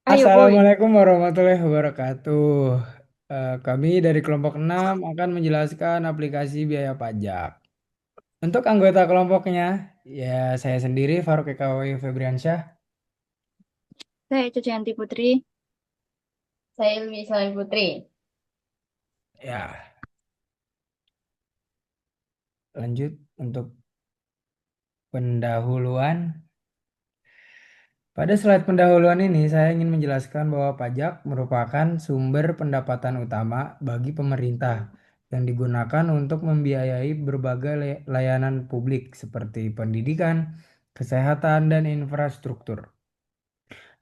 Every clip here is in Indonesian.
Ayo, boy. Assalamualaikum warahmatullahi wabarakatuh. Kami dari kelompok 6 akan menjelaskan aplikasi biaya pajak. Untuk anggota kelompoknya, ya saya sendiri Faruk Ekawi Febriansyah. Saya Cucianti Putri. Saya Ilmi Salim Putri. Ya, lanjut untuk pendahuluan. Pada slide pendahuluan ini, saya ingin menjelaskan bahwa pajak merupakan sumber pendapatan utama bagi pemerintah yang digunakan untuk membiayai berbagai layanan publik seperti pendidikan, kesehatan, dan infrastruktur.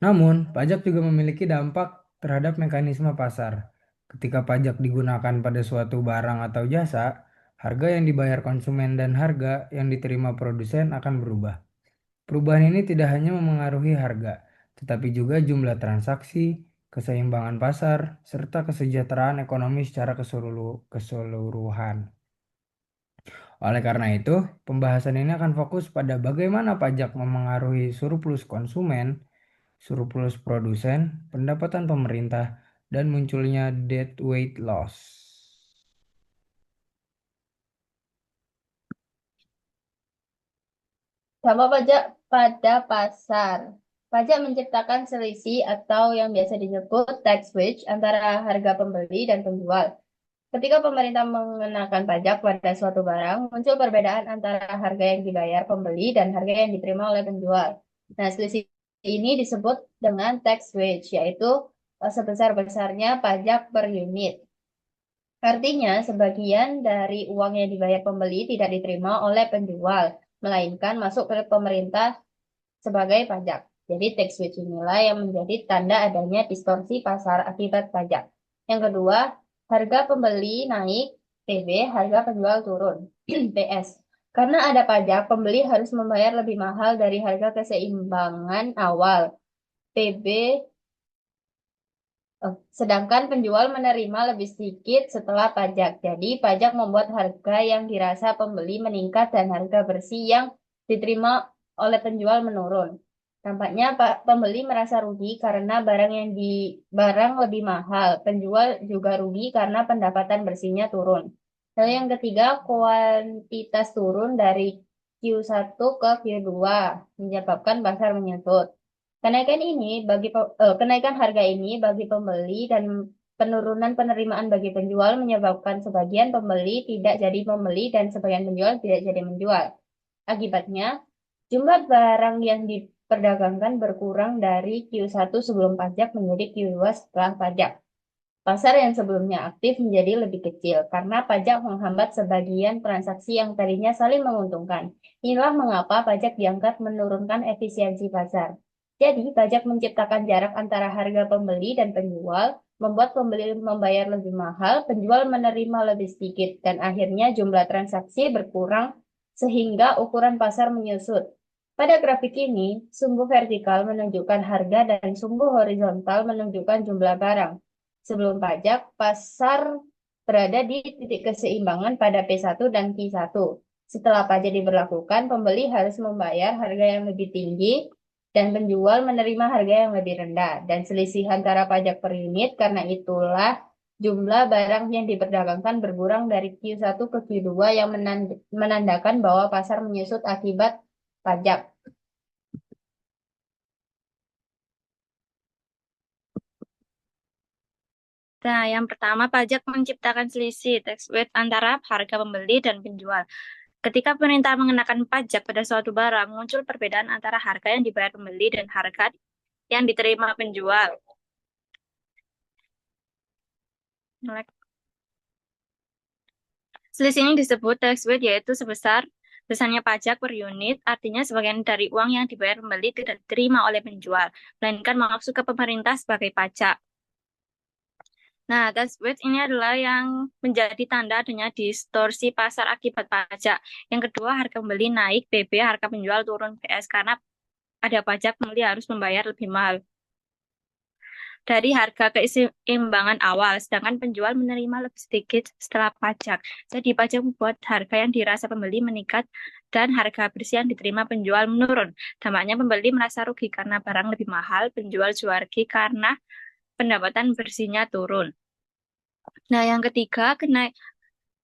Namun, pajak juga memiliki dampak terhadap mekanisme pasar. Ketika pajak digunakan pada suatu barang atau jasa, harga yang dibayar konsumen dan harga yang diterima produsen akan berubah. Perubahan ini tidak hanya memengaruhi harga, tetapi juga jumlah transaksi, keseimbangan pasar, serta kesejahteraan ekonomi secara keseluruhan. Oleh karena itu, pembahasan ini akan fokus pada bagaimana pajak memengaruhi surplus konsumen, surplus produsen, pendapatan pemerintah, dan munculnya deadweight loss. Dampak pajak pada pasar. Pajak menciptakan selisih atau yang biasa disebut tax wage antara harga pembeli dan penjual. Ketika pemerintah mengenakan pajak pada suatu barang, muncul perbedaan antara harga yang dibayar pembeli dan harga yang diterima oleh penjual. Nah, selisih ini disebut dengan tax wage, yaitu sebesar-besarnya pajak per unit. Artinya, sebagian dari uang yang dibayar pembeli tidak diterima oleh penjual, melainkan masuk ke pemerintah sebagai pajak. Jadi, tax wage inilah yang menjadi tanda adanya distorsi pasar akibat pajak. Yang kedua, harga pembeli naik, PB, harga penjual turun, PS. Karena ada pajak, pembeli harus membayar lebih mahal dari harga keseimbangan awal, PB. Sedangkan penjual menerima lebih sedikit setelah pajak. Jadi, pajak membuat harga yang dirasa pembeli meningkat dan harga bersih yang diterima oleh penjual menurun. Tampaknya pembeli merasa rugi karena barang lebih mahal. Penjual juga rugi karena pendapatan bersihnya turun. Lalu yang ketiga, kuantitas turun dari Q1 ke Q2 menyebabkan pasar menyusut. Kenaikan harga ini bagi pembeli dan penurunan penerimaan bagi penjual menyebabkan sebagian pembeli tidak jadi membeli dan sebagian penjual tidak jadi menjual. Akibatnya, jumlah barang yang diperdagangkan berkurang dari Q1 sebelum pajak menjadi Q2 setelah pajak. Pasar yang sebelumnya aktif menjadi lebih kecil karena pajak menghambat sebagian transaksi yang tadinya saling menguntungkan. Inilah mengapa pajak diangkat menurunkan efisiensi pasar. Jadi, pajak menciptakan jarak antara harga pembeli dan penjual, membuat pembeli membayar lebih mahal, penjual menerima lebih sedikit, dan akhirnya jumlah transaksi berkurang sehingga ukuran pasar menyusut. Pada grafik ini, sumbu vertikal menunjukkan harga dan sumbu horizontal menunjukkan jumlah barang. Sebelum pajak, pasar berada di titik keseimbangan pada P1 dan Q1. Setelah pajak diberlakukan, pembeli harus membayar harga yang lebih tinggi dan penjual menerima harga yang lebih rendah. Dan selisih antara pajak per unit, karena itulah jumlah barang yang diperdagangkan berkurang dari Q1 ke Q2 yang menandakan bahwa pasar menyusut akibat pajak. Nah, yang pertama, pajak menciptakan selisih tax rate antara harga pembeli dan penjual. Ketika pemerintah mengenakan pajak pada suatu barang, muncul perbedaan antara harga yang dibayar pembeli dan harga yang diterima penjual. Selisih ini disebut tax rate, yaitu besarnya pajak per unit, artinya sebagian dari uang yang dibayar pembeli tidak diterima oleh penjual, melainkan masuk ke pemerintah sebagai pajak. Nah, tax rate ini adalah yang menjadi tanda adanya distorsi pasar akibat pajak. Yang kedua, harga pembeli naik, PB, harga penjual turun, PS, karena ada pajak, pembeli harus membayar lebih mahal. dari harga keseimbangan awal, sedangkan penjual menerima lebih sedikit setelah pajak. Jadi pajak membuat harga yang dirasa pembeli meningkat dan harga bersih yang diterima penjual menurun. Dampaknya pembeli merasa rugi karena barang lebih mahal, penjual jual rugi karena pendapatan bersihnya turun. Nah, yang ketiga,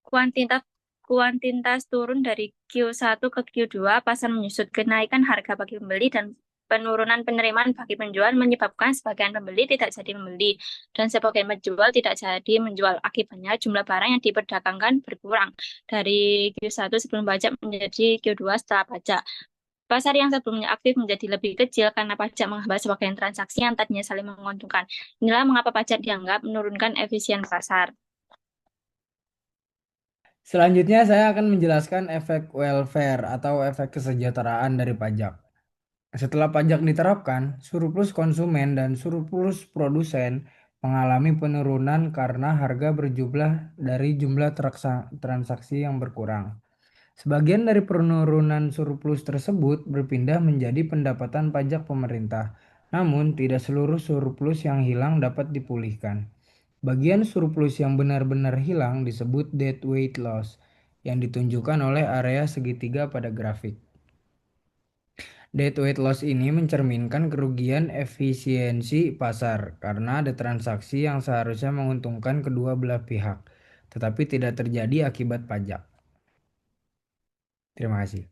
kuantitas kuantitas turun dari Q1 ke Q2, pasar menyusut. Kenaikan harga bagi pembeli dan penurunan penerimaan bagi penjual menyebabkan sebagian pembeli tidak jadi membeli dan sebagian penjual tidak jadi menjual. Akibatnya jumlah barang yang diperdagangkan berkurang dari Q1 sebelum pajak menjadi Q2 setelah pajak. Pasar yang sebelumnya aktif menjadi lebih kecil karena pajak menghambat sebagian transaksi yang tadinya saling menguntungkan. Inilah mengapa pajak dianggap menurunkan efisien pasar. Selanjutnya saya akan menjelaskan efek welfare atau efek kesejahteraan dari pajak. Setelah pajak diterapkan, surplus konsumen dan surplus produsen mengalami penurunan karena harga berjumlah dari jumlah transaksi yang berkurang. Sebagian dari penurunan surplus tersebut berpindah menjadi pendapatan pajak pemerintah, namun tidak seluruh surplus yang hilang dapat dipulihkan. Bagian surplus yang benar-benar hilang disebut deadweight loss, yang ditunjukkan oleh area segitiga pada grafik. Deadweight loss ini mencerminkan kerugian efisiensi pasar karena ada transaksi yang seharusnya menguntungkan kedua belah pihak, tetapi tidak terjadi akibat pajak. Terima kasih.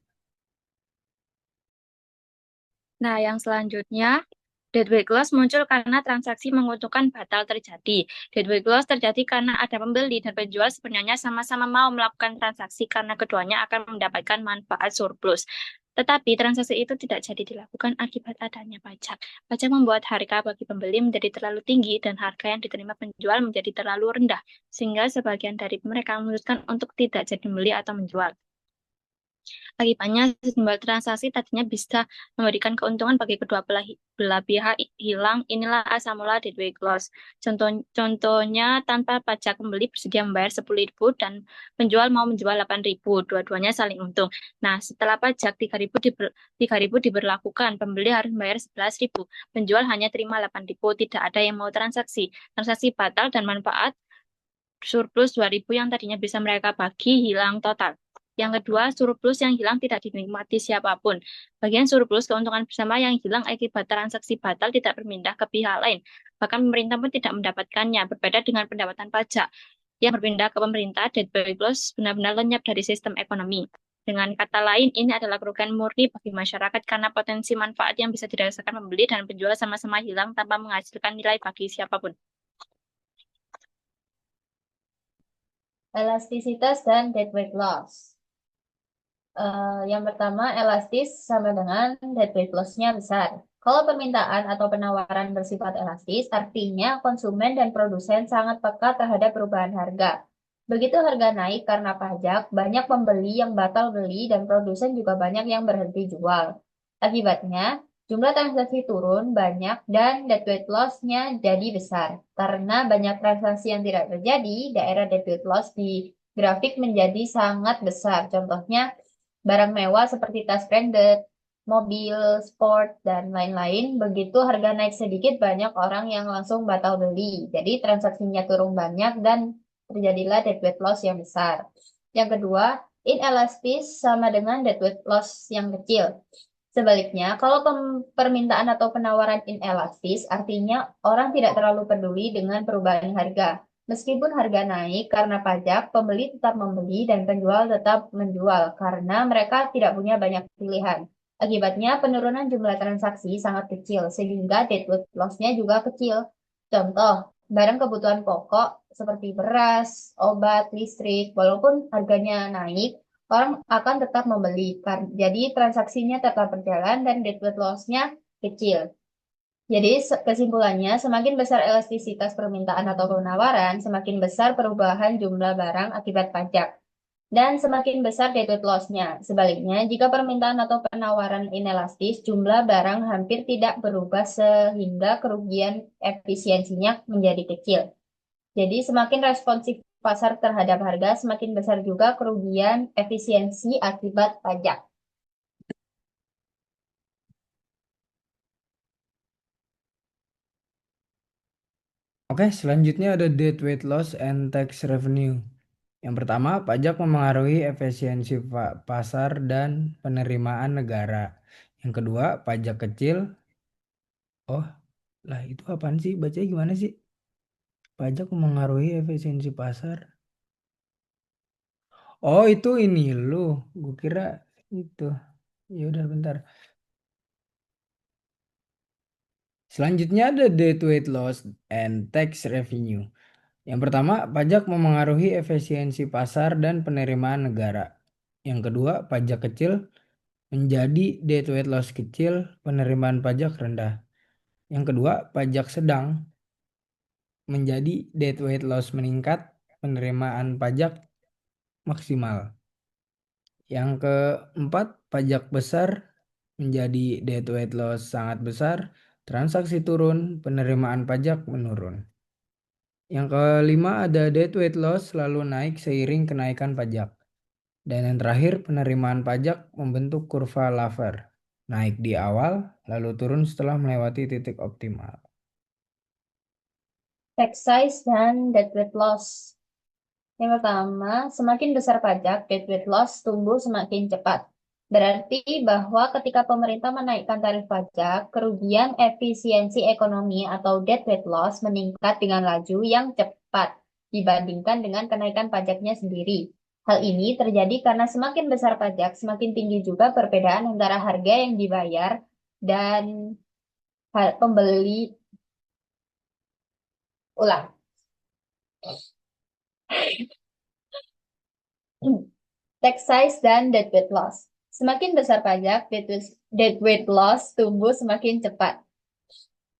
Nah, yang selanjutnya, deadweight loss muncul karena transaksi menguntungkan batal terjadi. Deadweight loss terjadi karena ada pembeli dan penjual sebenarnya sama-sama mau melakukan transaksi karena keduanya akan mendapatkan manfaat surplus. Tetapi transaksi itu tidak jadi dilakukan akibat adanya pajak. Pajak membuat harga bagi pembeli menjadi terlalu tinggi dan harga yang diterima penjual menjadi terlalu rendah, sehingga sebagian dari mereka memutuskan untuk tidak jadi membeli atau menjual. Akibatnya, sejumlah transaksi tadinya bisa memberikan keuntungan bagi kedua belah pihak hilang. Inilah asal mula deadweight loss. Contohnya, tanpa pajak pembeli bersedia membayar 10.000 dan penjual mau menjual 8.000. Dua-duanya saling untung. Nah, setelah pajak 3.000 diberlakukan, pembeli harus membayar 11.000. Penjual hanya terima 8.000. Tidak ada yang mau transaksi. Transaksi batal dan manfaat surplus 2.000 yang tadinya bisa mereka bagi hilang total. Yang kedua, surplus yang hilang tidak dinikmati siapapun. Bagian surplus keuntungan bersama yang hilang akibat transaksi batal tidak berpindah ke pihak lain. Bahkan pemerintah pun tidak mendapatkannya, berbeda dengan pendapatan pajak yang berpindah ke pemerintah. Deadweight loss benar-benar lenyap dari sistem ekonomi. Dengan kata lain, ini adalah kerugian murni bagi masyarakat karena potensi manfaat yang bisa dirasakan pembeli dan penjual sama-sama hilang tanpa menghasilkan nilai bagi siapapun. Elastisitas dan deadweight loss. Yang pertama, elastis sama dengan deadweight loss-nya besar. Kalau permintaan atau penawaran bersifat elastis, artinya konsumen dan produsen sangat peka terhadap perubahan harga. Begitu harga naik karena pajak, banyak pembeli yang batal beli dan produsen juga banyak yang berhenti jual. Akibatnya, jumlah transaksi turun banyak dan deadweight loss-nya jadi besar. Karena banyak transaksi yang tidak terjadi, daerah deadweight loss di grafik menjadi sangat besar. Contohnya, barang mewah seperti tas branded, mobil, sport, dan lain-lain. Begitu harga naik sedikit, banyak orang yang langsung batal beli. Jadi transaksinya turun banyak dan terjadilah deadweight loss yang besar. Yang kedua, inelastis sama dengan deadweight loss yang kecil. Sebaliknya, kalau permintaan atau penawaran inelastis, artinya orang tidak terlalu peduli dengan perubahan harga. Meskipun harga naik karena pajak, pembeli tetap membeli dan penjual tetap menjual karena mereka tidak punya banyak pilihan. Akibatnya, penurunan jumlah transaksi sangat kecil, sehingga deadweight loss-nya juga kecil. Contoh, barang kebutuhan pokok seperti beras, obat, listrik, walaupun harganya naik, orang akan tetap membeli. Jadi transaksinya tetap berjalan dan deadweight loss-nya kecil. Jadi kesimpulannya, semakin besar elastisitas permintaan atau penawaran, semakin besar perubahan jumlah barang akibat pajak. Dan semakin besar deadweight loss-nya. Sebaliknya, jika permintaan atau penawaran inelastis, jumlah barang hampir tidak berubah sehingga kerugian efisiensinya menjadi kecil. Jadi semakin responsif pasar terhadap harga, semakin besar juga kerugian efisiensi akibat pajak. Oke, selanjutnya ada debt weight loss and tax revenue. Yang pertama, pajak memengaruhi efisiensi pasar dan penerimaan negara. Yang kedua, pajak kecil. Oh, lah itu apaan sih? Bacanya gimana sih? Pajak memengaruhi efisiensi pasar. Oh, itu ini lu. Gue kira itu. Ya udah bentar. Selanjutnya ada debt weight loss and tax revenue. Yang pertama, pajak memengaruhi efisiensi pasar dan penerimaan negara. Yang kedua, pajak kecil menjadi debt weight loss kecil, penerimaan pajak rendah. Yang kedua, pajak sedang menjadi debt weight loss meningkat, penerimaan pajak maksimal. Yang keempat, pajak besar menjadi debt weight loss sangat besar, transaksi turun, penerimaan pajak menurun. Yang kelima ada debt weight loss selalu naik seiring kenaikan pajak. Dan yang terakhir penerimaan pajak membentuk kurva Laffer. Naik di awal lalu turun setelah melewati titik optimal. Tax size dan debt weight loss. Yang pertama, semakin besar pajak, debt weight loss tumbuh semakin cepat. Berarti bahwa ketika pemerintah menaikkan tarif pajak, kerugian efisiensi ekonomi atau debt weight loss meningkat dengan laju yang cepat dibandingkan dengan kenaikan pajaknya sendiri. Hal ini terjadi karena semakin besar pajak, semakin tinggi juga perbedaan antara harga yang dibayar dan pembeli. Ulang. Tax size dan debt weight loss. Semakin besar pajak, debt weight loss tumbuh semakin cepat.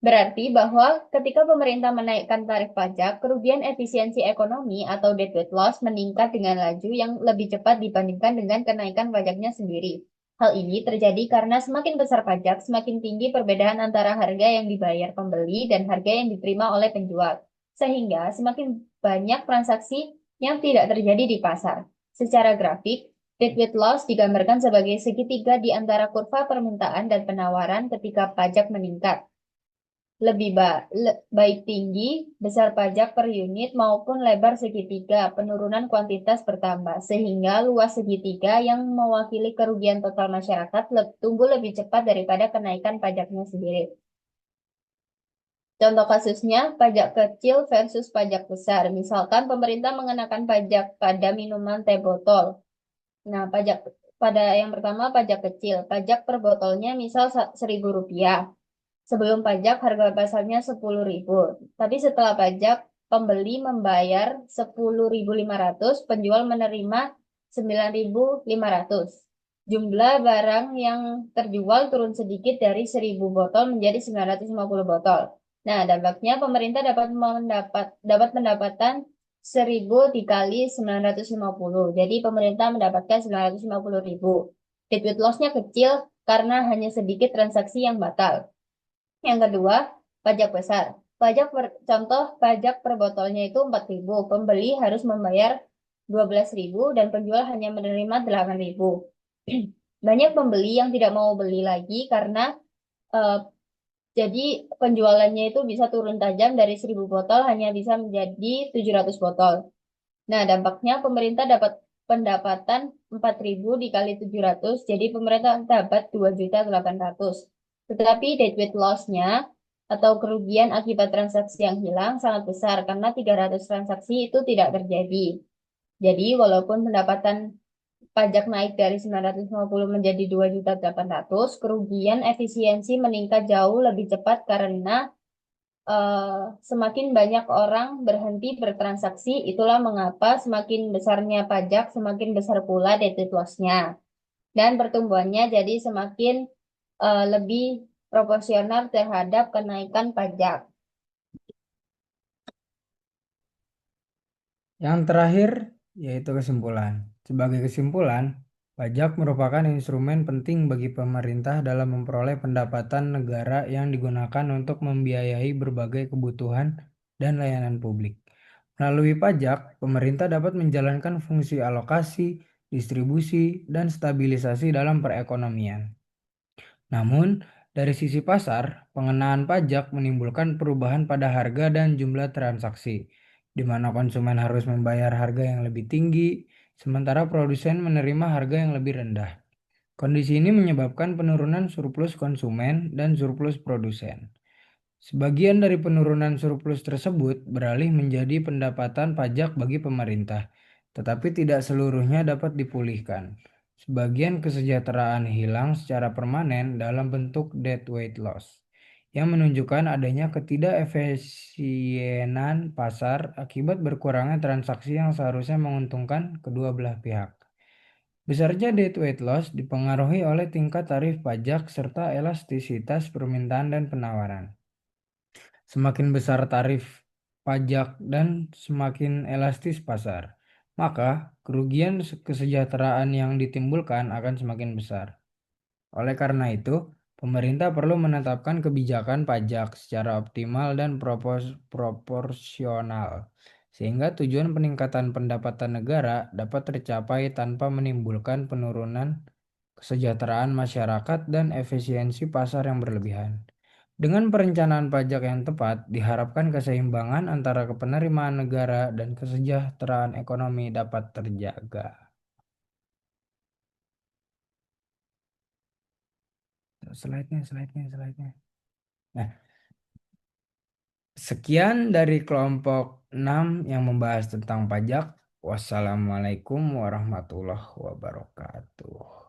Berarti bahwa ketika pemerintah menaikkan tarif pajak, kerugian efisiensi ekonomi atau debt weight loss meningkat dengan laju yang lebih cepat dibandingkan dengan kenaikan pajaknya sendiri. Hal ini terjadi karena semakin besar pajak, semakin tinggi perbedaan antara harga yang dibayar pembeli dan harga yang diterima oleh penjual. Sehingga semakin banyak transaksi yang tidak terjadi di pasar. Secara grafik, debt weight loss digambarkan sebagai segitiga di antara kurva permintaan dan penawaran ketika pajak meningkat lebih baik tinggi, besar pajak per unit maupun lebar segitiga, penurunan kuantitas bertambah, sehingga luas segitiga yang mewakili kerugian total masyarakat tumbuh lebih cepat daripada kenaikan pajaknya sendiri. Contoh kasusnya, pajak kecil versus pajak besar. Misalkan pemerintah mengenakan pajak pada minuman teh botol. Nah, pajak pada yang pertama pajak kecil, pajak per botolnya misal Rp1.000. Sebelum pajak harga pasarnya 10.000. Tapi setelah pajak pembeli membayar 10.500, penjual menerima 9.500. Jumlah barang yang terjual turun sedikit dari 1.000 botol menjadi 950 botol. Nah, dampaknya pemerintah dapat pendapatan 1.000 dikali 950. Jadi pemerintah mendapatkan 950.000. Debit loss-nya kecil karena hanya sedikit transaksi yang batal. Yang kedua, pajak besar. Contoh pajak per botolnya itu 4.000. Pembeli harus membayar 12.000 dan penjual hanya menerima 8.000. Banyak pembeli yang tidak mau beli lagi karena eh, jadi penjualannya itu bisa turun tajam dari 1.000 botol hanya bisa menjadi 700 botol. Nah, dampaknya pemerintah dapat pendapatan 4.000 dikali 700, jadi pemerintah dapat 2.800. Tetapi deadweight loss-nya atau kerugian akibat transaksi yang hilang sangat besar karena 300 transaksi itu tidak terjadi. Jadi, walaupun pendapatan pajak naik dari 950 menjadi 2.800, kerugian efisiensi meningkat jauh lebih cepat karena semakin banyak orang berhenti bertransaksi, itulah mengapa semakin besarnya pajak, semakin besar pula debit loss-nya. Dan pertumbuhannya jadi semakin lebih proporsional terhadap kenaikan pajak. Yang terakhir yaitu kesimpulan. Sebagai kesimpulan, pajak merupakan instrumen penting bagi pemerintah dalam memperoleh pendapatan negara yang digunakan untuk membiayai berbagai kebutuhan dan layanan publik. Melalui pajak, pemerintah dapat menjalankan fungsi alokasi, distribusi, dan stabilisasi dalam perekonomian. Namun, Dari sisi pasar, pengenaan pajak menimbulkan perubahan pada harga dan jumlah transaksi, di mana konsumen harus membayar harga yang lebih tinggi, sementara produsen menerima harga yang lebih rendah. Kondisi ini menyebabkan penurunan surplus konsumen dan surplus produsen. Sebagian dari penurunan surplus tersebut beralih menjadi pendapatan pajak bagi pemerintah, tetapi tidak seluruhnya dapat dipulihkan. Sebagian kesejahteraan hilang secara permanen dalam bentuk deadweight loss, yang menunjukkan adanya ketidakefisienan pasar akibat berkurangnya transaksi yang seharusnya menguntungkan kedua belah pihak. Besarnya deadweight loss dipengaruhi oleh tingkat tarif pajak serta elastisitas permintaan dan penawaran. Semakin besar tarif pajak dan semakin elastis pasar, maka kerugian kesejahteraan yang ditimbulkan akan semakin besar. Oleh karena itu, pemerintah perlu menetapkan kebijakan pajak secara optimal dan proporsional, sehingga tujuan peningkatan pendapatan negara dapat tercapai tanpa menimbulkan penurunan kesejahteraan masyarakat dan efisiensi pasar yang berlebihan. Dengan perencanaan pajak yang tepat, diharapkan keseimbangan antara kepenerimaan negara dan kesejahteraan ekonomi dapat terjaga. Slide-nya. Nah, sekian dari kelompok 6 yang membahas tentang pajak. Wassalamualaikum warahmatullahi wabarakatuh.